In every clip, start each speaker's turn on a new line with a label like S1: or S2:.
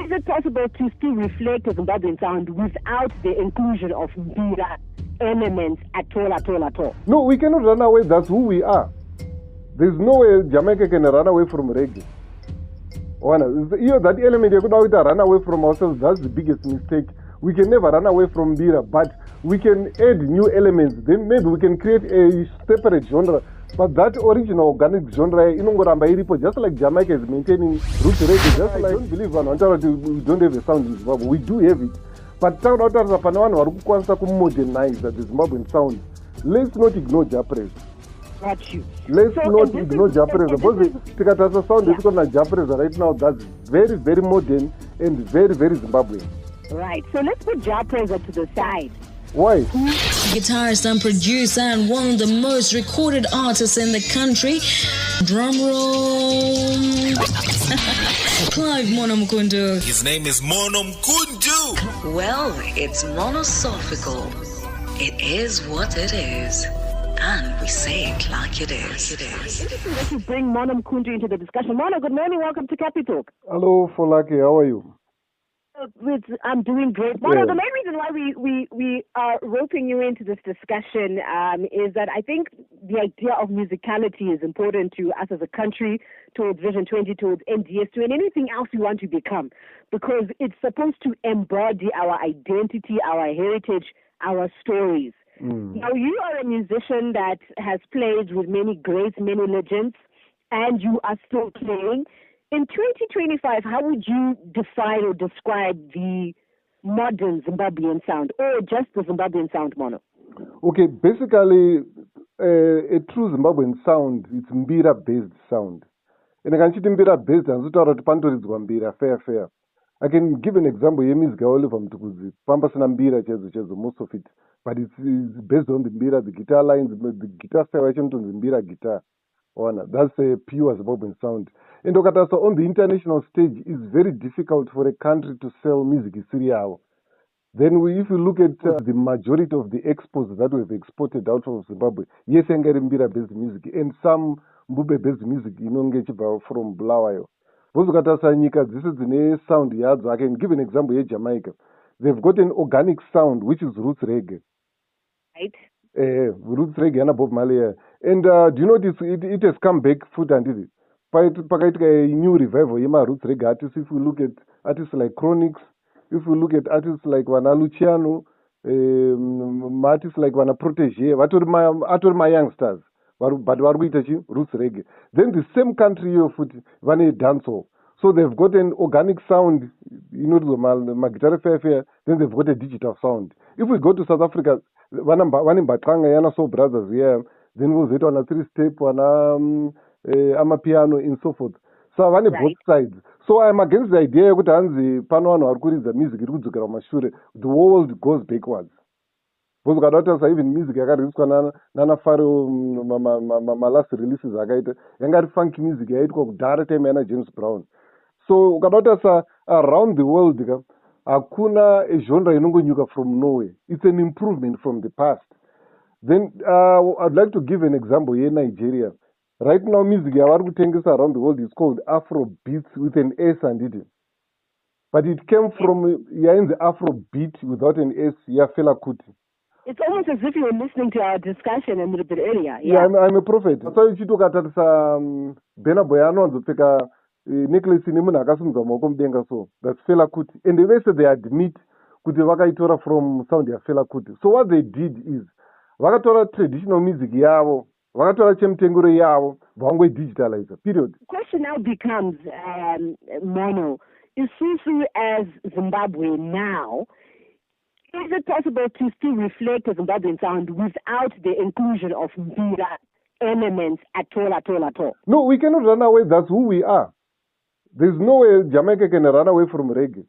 S1: Is it possible to still reflect a Zimbabwean sound without the inclusion of Mbira elements at all?
S2: No, we cannot run away. That's who we are. There's no way Jamaica can run away from reggae. That element you could run away from ourselves. That's the biggest mistake. We can never run away from Mbira, but we can add new elements. Then maybe we can create a separate genre. But that original organic genre, just like Jamaica is maintaining roots reggae, just like I don't believe we don't have a sound in Zimbabwe. We do have it. But modernize the Zimbabwean sound. Let's not ignore Japanese.
S1: Got you.
S2: Let's not ignore Japanese. Because the sound is called Japanese right now. That's very, very modern and very, very Zimbabwean.
S1: Right. So let's put Japanese to the side.
S2: Why?
S3: Guitarist and producer and one of the most recorded artists in the country. Drum roll. Clive Mono Mkundu.
S4: His name is Mono Mkundu.
S3: Well, it's monosophical. It is what it is. And we say it like it is.
S1: Interesting that you bring Mono Mkundu into the discussion. Mono, good morning. Welcome to Capi Talk.
S2: Hello, Folake. How are you?
S1: I'm doing great. Mono, the main reason why we are roping you into this discussion is that I think the idea of musicality is important to us as a country, towards Vision 20, towards NDS2, and anything else we want to become, because it's supposed to embody our identity, our heritage, our stories. Now, you are a musician that has played with many greats, many legends, and you are still playing. In 2025, how would you define or describe the modern Zimbabwean sound, or just the Zimbabwean sound, Mono?
S2: Okay, basically, a true Zimbabwean sound, it's Mbira-based sound. And I can see Mbira-based, and so Mbira, fair. I can give an example. Yemis Gaoli from Tukuzi. Pampas and Mbira, most of it. But it's based on the Mbira, the guitar lines, the guitar separation to the Mbira guitar. That's a pure Zimbabwean sound. And Okatasa, on the international stage, it's very difficult for a country to sell music in Syria. Then if you look at the majority of the exports that we've exported out of Zimbabwe, yes, Mbira-based music, and some Mbube-based music, from Bulawayo. Vozokatasa nyika dzese dzine sound yadzo. I can give an example here, Jamaica. They've got an organic sound, which is roots reggae.
S1: Right.
S2: Roots reggae, and Bob Marley. And do you notice it has come back foot and it? A new revival, roots reggae artists. If we look at artists like Chronix, if we look at artists like Wana Luciano, artists like Wana Protege, my youngsters. But roots reggae. Then the same country of Vane dancehall. So they've got an organic sound, the guitar fair. Then they've got a digital sound. If we go to South Africa, one in Batranga, Yana So Brothers, then we'll get on a 3-step, on a piano, and so forth. So I want both sides. So I'm against the idea that the music, the world goes backwards. Even music nana faro my last releases yangari funky music yaitwa kudhara time yana James Brown. So ukadota around the world hakuna a genre inongonyuka from nowhere. It's an improvement from the past. Then I'd like to give an example here in Nigeria. Right now music yavari kutengesa around the world is called Afro beats with an S and it. But it came from in the Afro beat without an S, Fela Kuti.
S1: It's almost as if you were listening to our discussion a little bit earlier.
S2: Yeah, I'm a prophet. So if you look at Bena Boyano and the necklace in Munagasum, so that's Fela Kuti. And the way they admit Kuti Wakaitora from sound of Fela Kuti. So what they did is Wakatora traditional music yao, Wakatora Chemtengure yao, Wangwe digitalizer. Period.
S1: The question now becomes, Mono, is Susu as Zimbabwe now? Is it possible to still reflect a Zimbabwean sound without the inclusion of Mbira elements at all?
S2: No, we cannot run away. That's who we are. There's no way Jamaica can run away from reggae.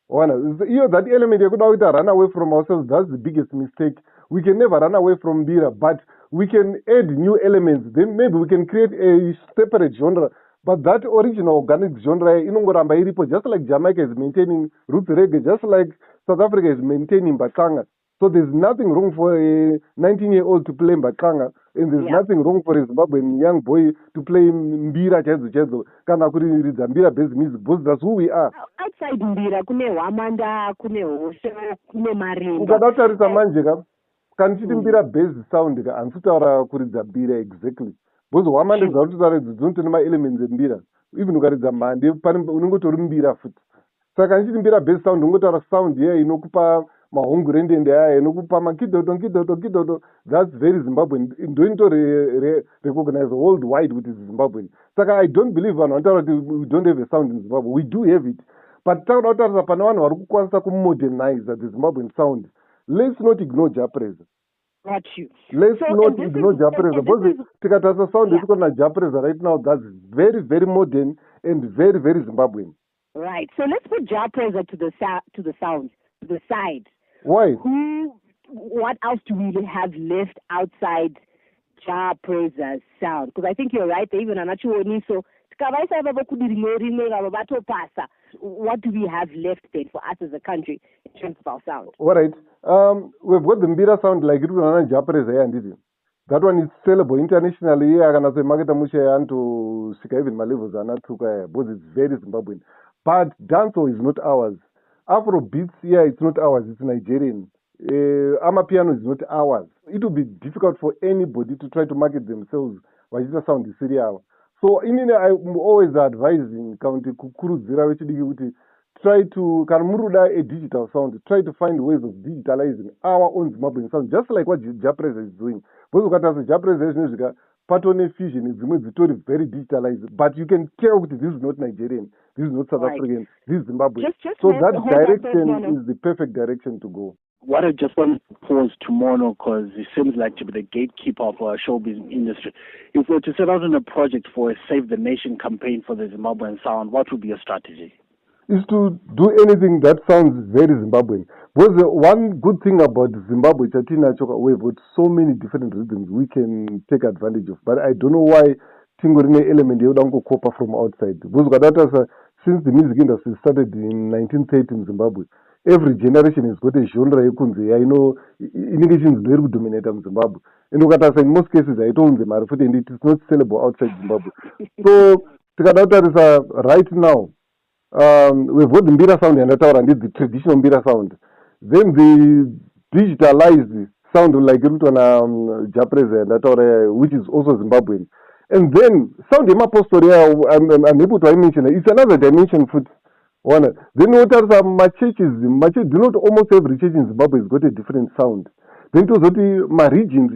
S2: That element you could run away from ourselves. That's the biggest mistake. We can never run away from Mbira, but we can add new elements. Then maybe we can create a separate genre. But that original organic genre, just like Jamaica is maintaining roots reggae, just like South Africa is maintaining Batanga. So there's nothing wrong for a 19-year-old to play mbaqanga, and there's nothing wrong for a Zimbabwean young boy to play mbira chedzo kana kuridza mbira based music, because that's who we are.
S1: Outside mbira kune hwamanda, kune hosho, kune marimba.
S2: Ukada kutarisa manje kana chiti mbira based sound handisi kutaura kuridza mbira exactly, because hwamanda dzauri dzinotori ma-elements embira, even ukaridza mhande unongotori mbira futi. Saka ndichiti mbira based sound ungotaura sound iya inokupa mahongurendende aya inokupa makidoto. That's very Zimbabwean. Don't recognize worldwide with Zimbabwean. Saka I don't believe we don't have a sound in Zimbabwe. We do have it. But taura pana vanhu vari kukwanisa kumodernize the Zimbabwean sound. Let's not ignore Japreza.
S1: Got you.
S2: Let's not ignore Japreza. Because tikatarisa sound yetikona Japreza right now, that's very, very modern and very, very Zimbabwean.
S1: Right. So let's put Japreza to the sound, to the side.
S2: Why?
S1: What else do we have left outside Japreza's sound? Because I think you're right. They even anachioni. So what do we have left then for us as a country in terms of our sound?
S2: All right. We've got the mbira sound like it was Japreza and did it. That one is sellable internationally. I can say market mushe to sika even my levels are not too but it's very Zimbabwean. But dancehall is not ours. Afro beats, it's not ours, it's Nigerian. Amapiano is not ours. It will be difficult for anybody to try to market themselves. Wajita sound is serious. So I'm always advising County Kukuruzira which try to Karmuruda a digital sound, try to find ways of digitalizing our own Zimbabwean sound, just like what Japreza is doing. Because Japreza is music, Patone Fusion is very digitalized, but you can tell this is not Nigerian, this is not South African, this is Zimbabwean. So that direction is the perfect direction to go.
S5: What I just want to pause to Mono, because he seems like to be the gatekeeper of our showbiz industry. If we were to set out on a project for a Save the Nation campaign for the Zimbabwean sound, what would be your strategy?
S2: Is to do anything that sounds very Zimbabwean. Because one good thing about Zimbabwe, we've got so many different rhythms we can take advantage of. But I don't know why Tingorine element you don't go copper from outside. Because since the music industry started in 1930 in Zimbabwe, every generation has got a genre. I know English is very dominant in Zimbabwe. And in most cases, I told them, and it is not sellable outside Zimbabwe. So, right now, we've got the mbira sound and the traditional mbira sound. Then the digitalized sound like Japreza and which is also Zimbabwean. And then sound Mapostoria, I'm able to mention it's another dimension for one. Then what are some churches? Do not almost every church in Zimbabwe has got a different sound. Then to my regions,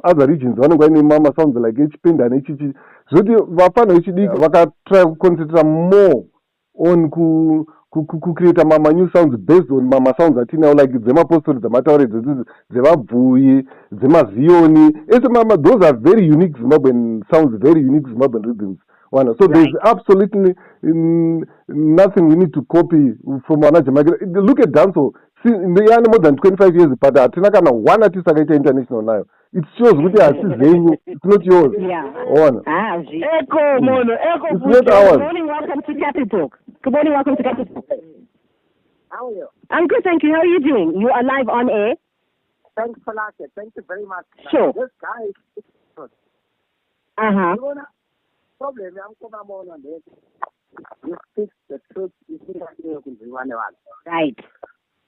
S2: other regions mama sounds like Echipinda and Echichi. So vafana vakatry kuconcentrate more on create mama new sounds based on mama sounds now, like dzemapostori dzamataure dzevabvuyi dzemazioni ese mama, those are very unique Zimbabwean sounds, very unique Zimbabwean rhythms. So there's absolutely nothing we need to copy from another. Look at dancehall. In more than 25 years, but one artist international now. It shows with it's not yours.
S1: Echo, Mono. Echo,
S2: it's not ours.
S1: Good morning, welcome to Capital. Good morning, welcome to Capital.
S6: How are you?
S1: I'm good, thank you. How are you doing? You are live on air.
S6: Thanks for that. Thank you very much.
S1: Sure.
S6: This guy is good. Problem on this. You speak the truth.
S1: Right.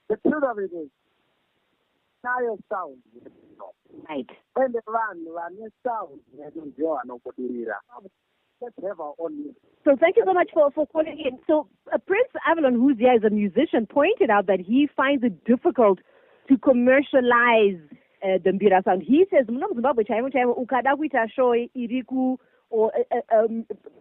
S6: The truth of it is, now your sound.
S1: Right.
S6: When the run your sound, let's have our own music.
S1: So thank you so much for calling in. So Prince Avalon, who's here as a musician, pointed out that he finds it difficult to commercialize the mbira sound. He says, ukada kuita show iriku, or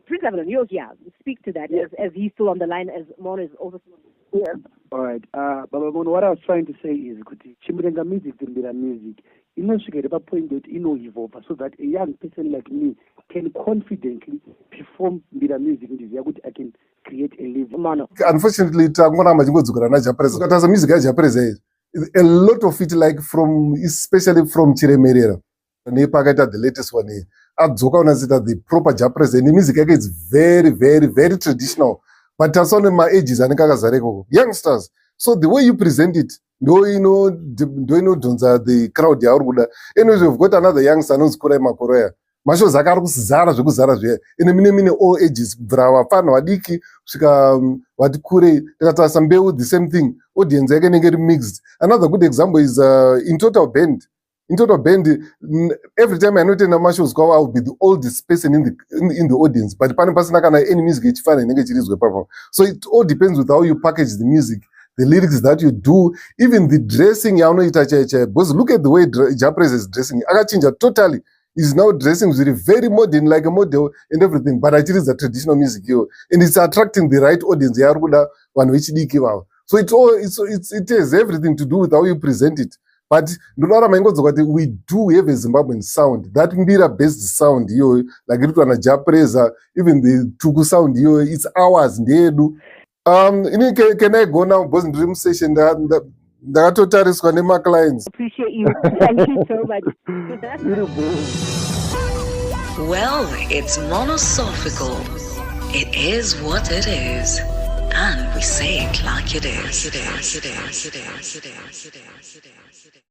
S1: Prince Avalon, you're here. Speak to that, yes, as he's still on the line, as Mono is also still on the line.
S5: Yes. All right. Baba Mono, what I was trying to say is, Chimburenga music, Zimbira music, you know, she get a point that you know evolve, so that a young person like me can confidently perform Zimbira music, I can create a living.
S1: Mono.
S2: Unfortunately, as music a lot of it, like from, especially from Chiremerera, the latest one here. The proper Japreza, the music is very, very, very traditional. But as on my ages, youngsters, So the way you present it, do you know the crowd yauri kuda. Anyways, we've got another young son who's Kurai Makorea. Masho zakari kusizara zvekuzara zviya. Ine mine all ages. Bra vafana vadiki kusvika vati kure. Takatarisa Mbeu, the same thing. Audience yake inenge iri mixed. Another good example is in Total Band. In Total Band, every time I note in a shows go, I'll be the oldest person in the audience. But the person any music perform. So it all depends with how you package the music, the lyrics that you do, even the dressing. Because look at the way Japres is dressing. Agachinja totally. He's now dressing very modern, like a model and everything. But it is a traditional music, and it's attracting the right audience. So it has everything to do with how you present it. But we do have a Zimbabwean sound. That Mbira-based sound, like it was a Japreza, even the Tugu sound, it's ours. Can I go now? Boss Dream Session. The total is going to clients.
S1: Appreciate you. Thank you so much.
S3: Well, it's monosophical. It is what it is. And we say it like it is.